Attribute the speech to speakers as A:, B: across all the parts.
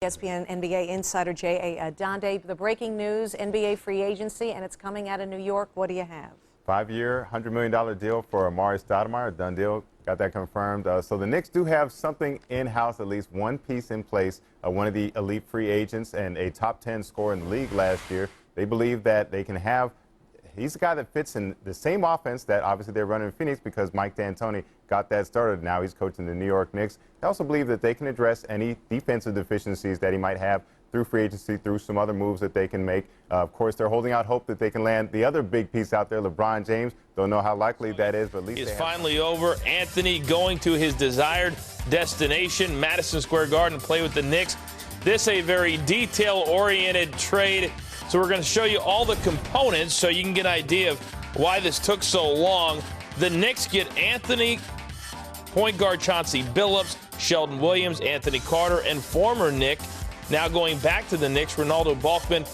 A: ESPN NBA insider J.A. Donde. The breaking news, NBA free agency, and it's coming out of New York. What do you have?
B: 5-year, $100 million deal for Amari Stoudemire. Done deal. Got that confirmed. So the Knicks do have something in-house, at least one piece in place, one of the elite free agents and a top 10 scorer in the league last year. They believe that they can have, he's the guy that fits in the same offense that obviously they're running in Phoenix because Mike D'Antoni got that started. Now he's coaching the New York Knicks. They also believe that they can address any defensive deficiencies that he might have through free agency, through some other moves that they can make. Of course, they're holding out hope that they can land the other big piece out there, LeBron James. Don't know how likely that is, but at least
C: it's finally over. Anthony going to his desired destination, Madison Square Garden, to play with the Knicks. This a very detail-oriented trade, so we're going to show you all the components so you can get an idea of why this took so long. The Knicks get Anthony, point guard Chauncey Billups, Sheldon Williams, Anthony Carter, and former Knick. Now going back to the Knicks, Ronaldo Balkman.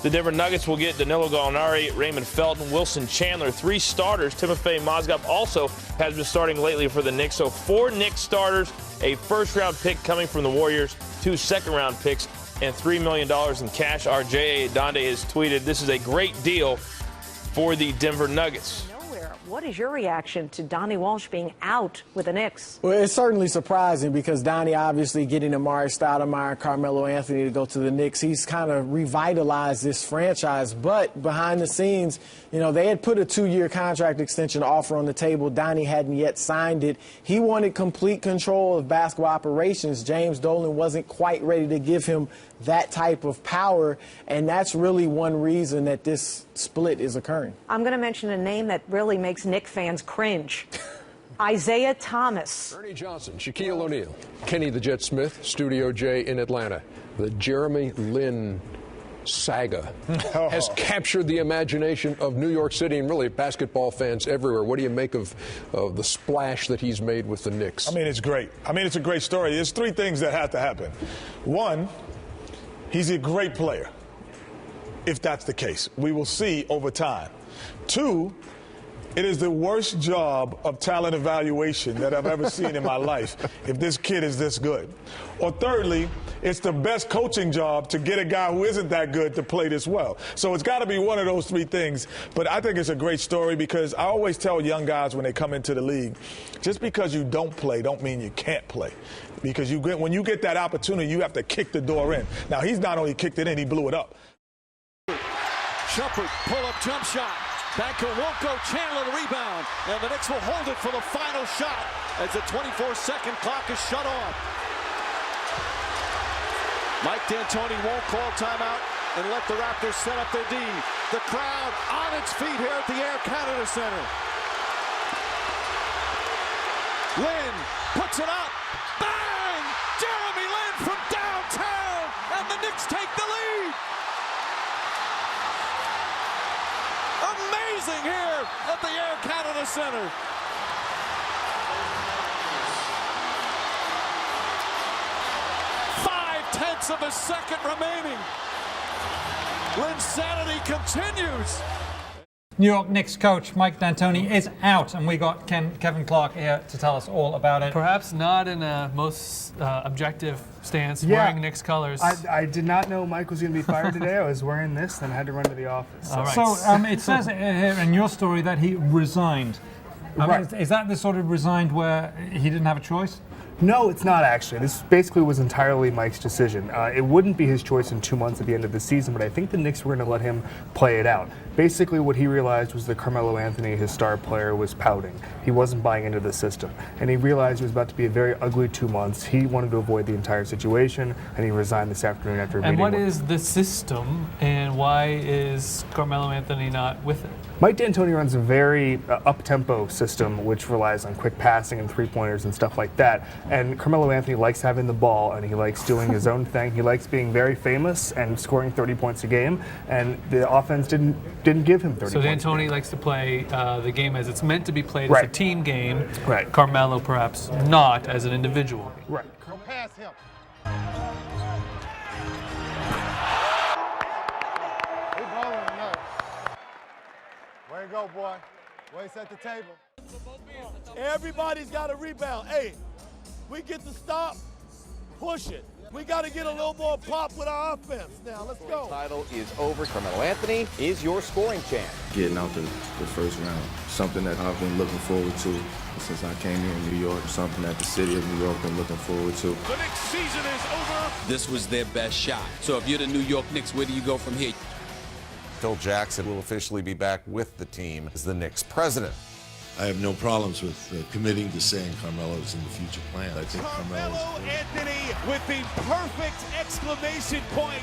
C: The Denver Nuggets will get Danilo Gallinari, Raymond Felton, Wilson Chandler, 3 starters. Timofey Mozgov also has been starting lately for the Knicks. So 4 Knicks starters, a first-round pick coming from the Warriors, 2 second-round picks, and $3 million in cash. Our J.A. Donde has tweeted, this is a great deal for the Denver Nuggets.
A: What is your reaction to Donnie Walsh being out with the Knicks?
D: Well, it's certainly surprising because Donnie obviously getting Amari Stoudemire and Carmelo Anthony to go to the Knicks. He's kind of revitalized this franchise. But behind the scenes, you know, they had put a 2-year contract extension offer on the table. Donnie hadn't yet signed it. He wanted complete control of basketball operations. James Dolan wasn't quite ready to give him that type of power, and that's really one reason that this split is occurring.
A: I'm going to mention a name that really makes Knicks fans cringe. Isaiah Thomas.
E: Ernie Johnson, Shaquille O'Neal, Kenny the Jet Smith, Studio J in Atlanta. The Jeremy Lin saga has captured the imagination of New York City and really basketball fans everywhere. What do you make of the splash that he's made with the Knicks?
F: I mean, it's great. I mean, it's a great story. There's 3 things that have to happen. One, he's a great player, if that's the case. We will see over time. 2, it is the worst job of talent evaluation that I've ever seen in my life if this kid is this good. Or thirdly, it's the best coaching job to get a guy who isn't that good to play this well. So it's got to be one of those 3 things. But I think it's a great story because I always tell young guys when they come into the league, just because you don't play don't mean you can't play. Because when you get that opportunity, you have to kick the door in. Now, he's not only kicked it in, he blew it up.
G: Shumpert, pull-up jump shot. Back to won't go. Chandler the rebound. And the Knicks will hold it for the final shot as the 24-second clock is shut off. Mike D'Antoni won't call timeout and let the Raptors set up their D. The crowd on its feet here at the Air Canada Center. Lin puts it up. Bang! Jeremy Lin from downtown. And the Knicks take the lead. Amazing here at the Air Canada Center. Tenths of a second remaining. Linsanity continues.
H: New York Knicks coach Mike D'Antoni is out, and we got Kevin Clark here to tell us all about it.
I: Perhaps not in a most objective stance, wearing Knicks colors.
J: I did not know Mike was going to be fired today. I was wearing this, and I had to run to the office.
H: So, it says here in your story that he resigned. I mean, is that the sort of resigned where he didn't have a choice?
J: No, it's not actually. This basically was entirely Mike's decision. It wouldn't be his choice in 2 months at the end of the season, but I think the Knicks were going to let him play it out. Basically, what he realized was that Carmelo Anthony, his star player, was pouting. He wasn't buying into the system. And he realized it was about to be a very ugly 2 months. He wanted to avoid the entire situation, and he resigned this afternoon after a meeting.
I: And what is the system, and why is Carmelo Anthony not with it?
J: Mike D'Antoni runs a very up-tempo system, which relies on quick passing and three-pointers and stuff like that. And Carmelo Anthony likes having the ball, and he likes doing his own thing. He likes being very famous and scoring 30 points a game. And the offense didn't give him 30 points.
I: So D'Antoni likes to play the game as it's meant to be played,
J: right,
I: as a team game.
J: Right.
I: Carmelo perhaps not as an individual.
J: Right.
F: Go past him. Way to go, boy. Way set the table.
G: Everybody's got a rebound. Hey, we get to stop, push it. We got to get a little more pop with our offense. Now, let's go.
K: Title is over. Carmelo Anthony is your scoring champ.
L: Getting out the first round, something that I've been looking forward to since I came here in New York, something that the city of New York been looking forward to.
G: The Knicks season is over.
M: This was their best shot. So if you're the New York Knicks, where do you go from here?
N: Phil Jackson will officially be back with the team as the Knicks president.
O: I have no problems with committing to saying Carmelo is in the future plan. I think Carmelo
G: Anthony with the perfect exclamation point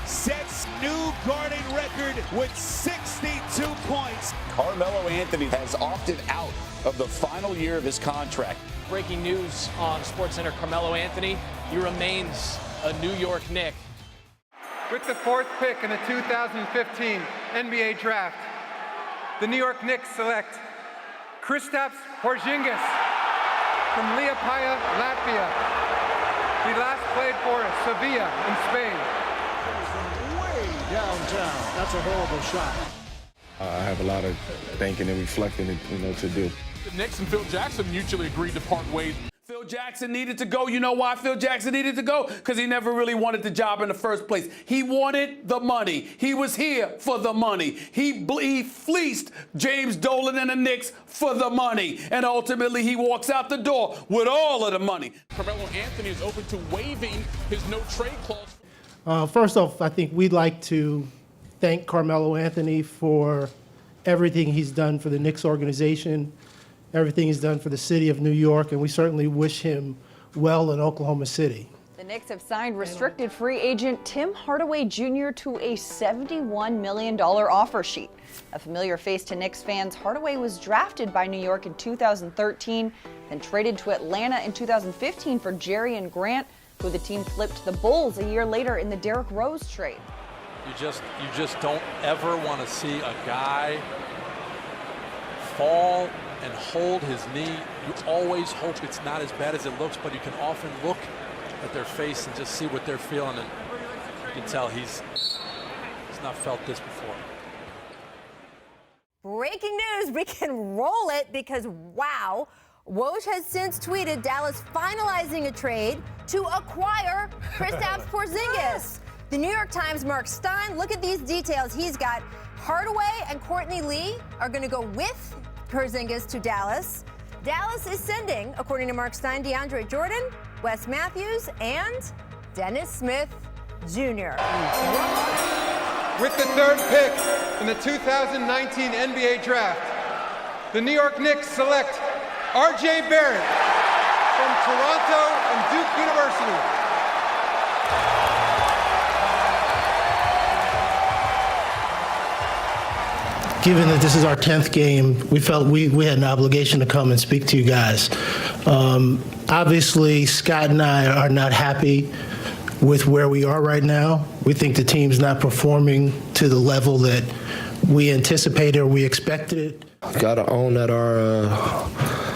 G: sets new Garden record with 62 points.
K: Carmelo Anthony has opted out of the final year of his contract.
P: Breaking news on SportsCenter: Carmelo Anthony, he remains a New York Knick.
Q: With the 4th pick in the 2015 NBA Draft, the New York Knicks select Kristaps Porzingis from Liepaja, Latvia. He last played for Sevilla in Spain.
G: Way downtown. That's a horrible shot.
L: I have a lot of thinking and reflecting, to do.
R: The Knicks and Phil Jackson mutually agreed to part ways. Phil Jackson needed to go. You know why Phil Jackson needed to go? Because he never really wanted the job in the first place. He wanted the money. He was here for the money. He fleeced James Dolan and the Knicks for the money. And ultimately, he walks out the door with all of the money. Carmelo Anthony is open to waiving his no-trade clause.
S: First off, I think we'd like to thank Carmelo Anthony for everything he's done for the Knicks organization, everything he's done for the city of New York, and we certainly wish him well in Oklahoma City.
T: The Knicks have signed restricted free agent Tim Hardaway Jr. to a $71 million offer sheet. A familiar face to Knicks fans, Hardaway was drafted by New York in 2013, then traded to Atlanta in 2015 for Jerry Grant, who the team flipped to the Bulls a year later in the Derrick Rose trade.
U: You just don't ever want to see a guy fall and hold his knee. You always hope it's not as bad as it looks, but you can often look at their face and just see what they're feeling, and you can tell he's not felt this before.
V: Breaking news, we can roll it because, wow, Woj has since tweeted Dallas finalizing a trade to acquire Kristaps Porzingis. The New York Times' Mark Stein, look at these details. He's got Hardaway and Courtney Lee are going to go with Porzingis to Dallas. Dallas is sending, according to Mark Stein, DeAndre Jordan, Wes Matthews, and Dennis Smith Jr.
Q: With the 3rd pick in the 2019 NBA Draft, the New York Knicks select R.J. Barrett from Toronto and Duke University.
S: Given that this is our 10th game, we felt we had an obligation to come and speak to you guys. Obviously, Scott and I are not happy with where we are right now. We think the team's not performing to the level that we anticipated or we expected it.
L: Got to own that our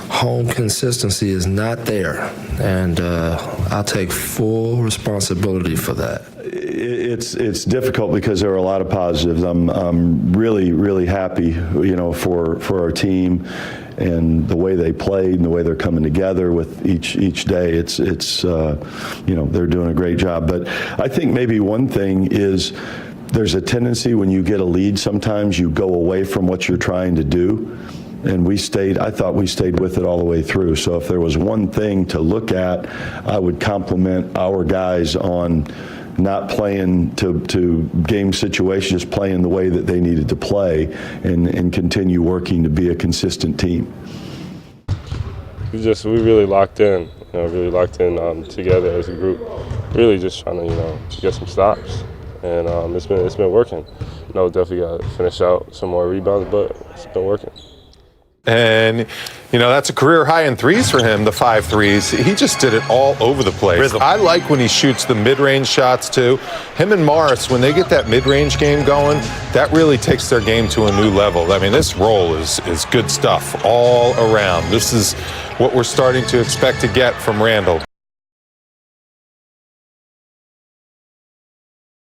L: home consistency is not there, and I'll take full responsibility for that.
W: It's difficult because there are a lot of positives. I'm really happy, for our team and the way they played and the way they're coming together with each day. It's they're doing a great job. But I think maybe one thing is there's a tendency when you get a lead, sometimes you go away from what you're trying to do. And I thought we stayed with it all the way through. So if there was one thing to look at, I would compliment our guys on not playing to game situations, just playing the way that they needed to play and continue working to be a consistent team.
X: We really locked in, together as a group, really just trying to, get some stops. And it's been working. Definitely got to finish out some more rebounds, but it's been working.
Y: And, that's a career high in threes for him, the 5 threes. He just did it all over the place. Rhythm. I like when he shoots the mid-range shots, too. Him and Morris, when they get that mid-range game going, that really takes their game to a new level. I mean, this role is good stuff all around. This is what we're starting to expect to get from Randall.